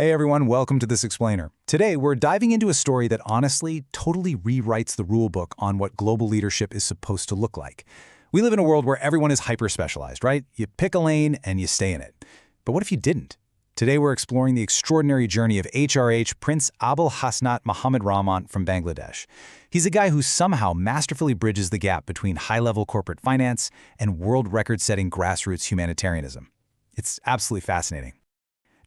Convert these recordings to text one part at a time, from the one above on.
Hey everyone, welcome to This Explainer. Today, we're diving into a story that honestly totally rewrites the rulebook on what global leadership is supposed to look like. We live in a world where everyone is hyper-specialized, right? You pick a lane and you stay in it. But what if you didn't? Today, we're exploring the extraordinary journey of H.R.H. Prince Abul Hasnat Mohammad Romman from Bangladesh. He's a guy who somehow masterfully bridges the gap between high-level corporate finance and world record-setting grassroots humanitarianism. It's absolutely fascinating.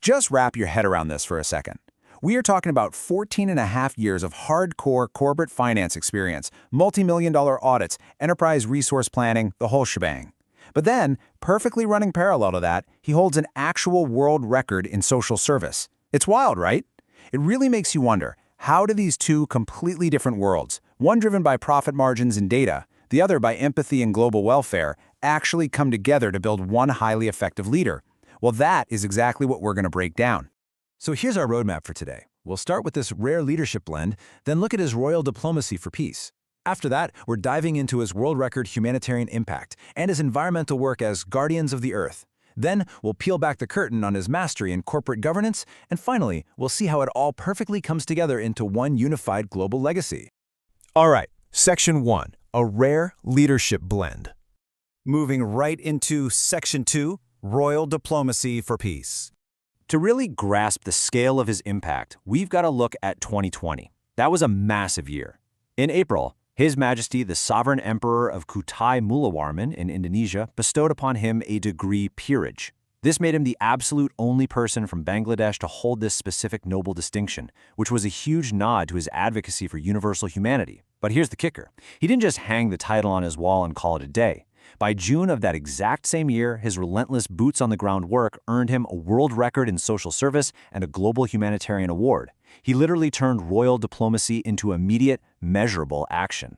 Just wrap your head around this for a second. We are talking about 14 and a half years of hardcore corporate finance experience, multi-million-dollar audits, enterprise resource planning, the whole shebang. But then, perfectly running parallel to that, he holds an actual world record in social service. It's wild, right? It really makes you wonder, how do these two completely different worlds, one driven by profit margins and data, the other by empathy and global welfare, actually come together to build one highly effective leader? Well, that is exactly what we're going to break down. So here's our roadmap for today. We'll start with this rare leadership blend, then look at his royal diplomacy for peace. After that, we're diving into his world record humanitarian impact and his environmental work as guardians of the earth. Then, we'll peel back the curtain on his mastery in corporate governance, and finally, we'll see how it all perfectly comes together into one unified global legacy. All right, Section 1, a rare leadership blend. Moving right into Section 2, royal diplomacy for peace. To really grasp the scale of his impact, we've got to look at 2020. That was a massive year. In April, His Majesty the Sovereign Emperor of Kutai Mulawarman in Indonesia bestowed upon him a degree peerage. This made him the absolute only person from Bangladesh to hold this specific noble distinction, which was a huge nod to his advocacy for universal humanity. But here's the kicker. He didn't just hang the title on his wall and call it a day. By June of that exact same year, his relentless boots-on-the-ground work earned him a world record in social service and a global humanitarian award. He literally turned royal diplomacy into immediate, measurable action.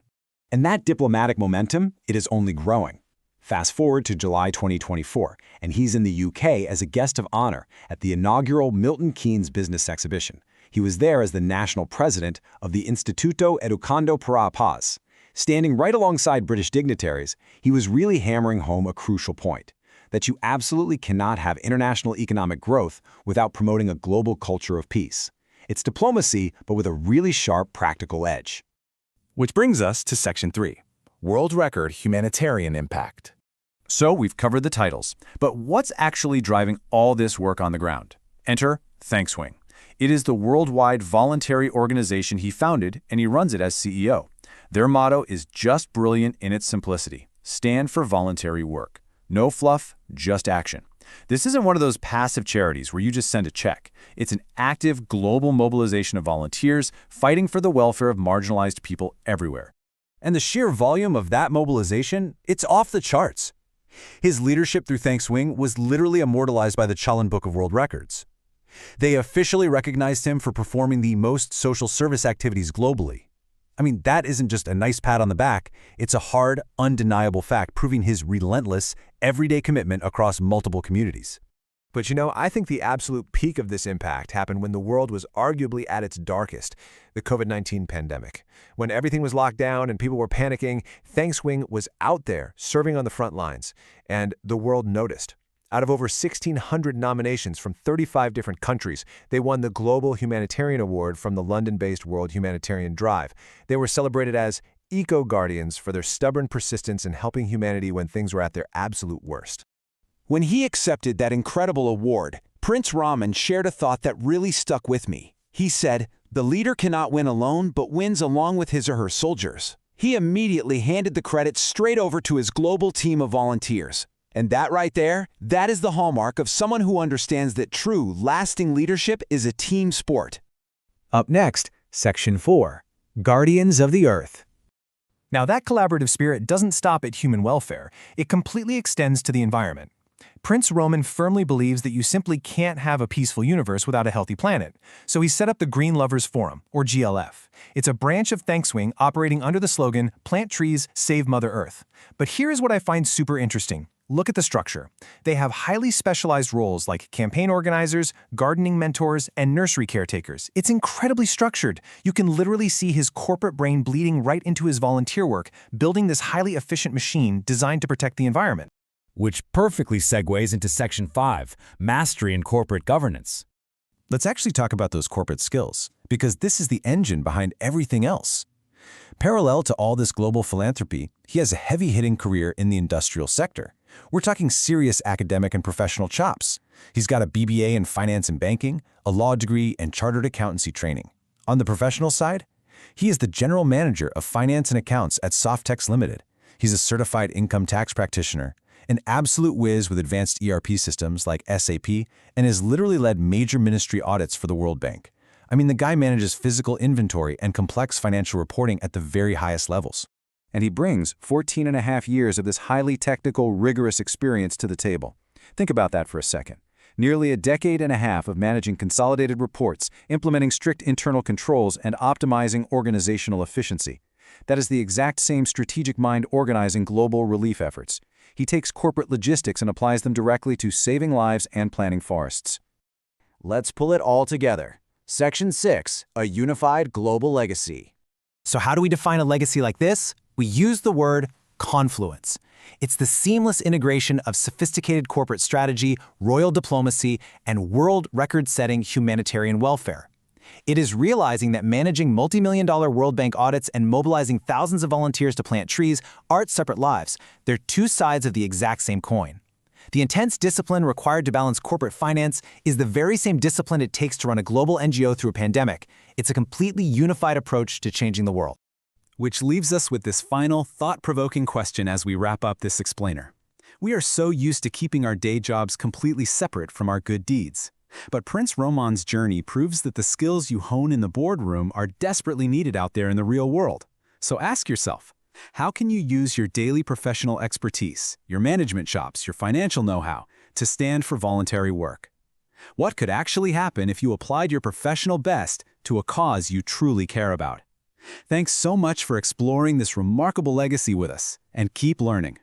And that diplomatic momentum, it is only growing. Fast forward to July 2024, and he's in the UK as a guest of honor at the inaugural Milton Keynes Business Exhibition. He was there as the national president of the Instituto Educando para Paz. Standing right alongside British dignitaries, he was really hammering home a crucial point, that you absolutely cannot have international economic growth without promoting a global culture of peace. It's diplomacy, but with a really sharp practical edge. Which brings us to Section 3, world record humanitarian impact. So we've covered the titles, but what's actually driving all this work on the ground? Enter ThanksWing. It is the worldwide voluntary organization he founded, and he runs it as CEO. Their motto is just brilliant in its simplicity. Stand for voluntary work. No fluff, just action. This isn't one of those passive charities where you just send a check. It's an active global mobilization of volunteers fighting for the welfare of marginalized people everywhere. And the sheer volume of that mobilization, it's off the charts. His leadership through ThanksWing was literally immortalized by the Challen Book of World Records. They officially recognized him for performing the most social service activities globally. I mean, that isn't just a nice pat on the back, it's a hard, undeniable fact proving his relentless, everyday commitment across multiple communities. But I think the absolute peak of this impact happened when the world was arguably at its darkest, the COVID-19 pandemic. When everything was locked down and people were panicking, ThanksWing was out there serving on the front lines, and the world noticed. Out of over 1,600 nominations from 35 different countries, they won the Global Humanitarian Award from the London-based World Humanitarian Drive. They were celebrated as eco-guardians for their stubborn persistence in helping humanity when things were at their absolute worst. When he accepted that incredible award, Prince Romman shared a thought that really stuck with me. He said, "The leader cannot win alone, but wins along with his or her soldiers." He immediately handed the credit straight over to his global team of volunteers. And that right there, that is the hallmark of someone who understands that true, lasting leadership is a team sport. Up next, Section 4, Guardians of the Earth. Now that collaborative spirit doesn't stop at human welfare, it completely extends to the environment. Prince Romman firmly believes that you simply can't have a peaceful universe without a healthy planet, so he set up the Green Lovers Forum, or GLF. It's a branch of ThanksWing operating under the slogan, Plant Trees, Save Mother Earth. But here's what I find super interesting. Look at the structure. They have highly specialized roles like campaign organizers, gardening mentors, and nursery caretakers. It's incredibly structured. You can literally see his corporate brain bleeding right into his volunteer work, building this highly efficient machine designed to protect the environment. Which perfectly segues into Section 5, Mastery in Corporate Governance. Let's actually talk about those corporate skills, because this is the engine behind everything else. Parallel to all this global philanthropy, he has a heavy-hitting career in the industrial sector. We're talking serious academic and professional chops. He's got a BBA in finance and banking, a law degree, and chartered accountancy training. On the professional side, he is the general manager of finance and accounts at Sawftex Limited. He's a certified income tax practitioner, an absolute whiz with advanced ERP systems like SAP, and has literally led major ministry audits for the World Bank. I mean, the guy manages physical inventory and complex financial reporting at the very highest levels. And he brings 14.5 years of this highly technical, rigorous experience to the table. Think about that for a second. Nearly a decade and a half of managing consolidated reports, implementing strict internal controls, and optimizing organizational efficiency. That is the exact same strategic mind organizing global relief efforts. He takes corporate logistics and applies them directly to saving lives and planting forests. Let's pull it all together. Section 6, a unified global legacy. So how do we define a legacy like this? We use the word confluence. It's the seamless integration of sophisticated corporate strategy, royal diplomacy, and world record-setting humanitarian welfare. It is realizing that managing multi-million-dollar World Bank audits and mobilizing thousands of volunteers to plant trees aren't separate lives. They're two sides of the exact same coin. The intense discipline required to balance corporate finance is the very same discipline it takes to run a global NGO through a pandemic. It's a completely unified approach to changing the world. Which leaves us with this final, thought-provoking question as we wrap up this explainer. We are so used to keeping our day jobs completely separate from our good deeds. But Prince Romman's journey proves that the skills you hone in the boardroom are desperately needed out there in the real world. So ask yourself, how can you use your daily professional expertise, your management chops, your financial know-how, to stand for voluntary work? What could actually happen if you applied your professional best to a cause you truly care about? Thanks so much for exploring this remarkable legacy with us, and keep learning.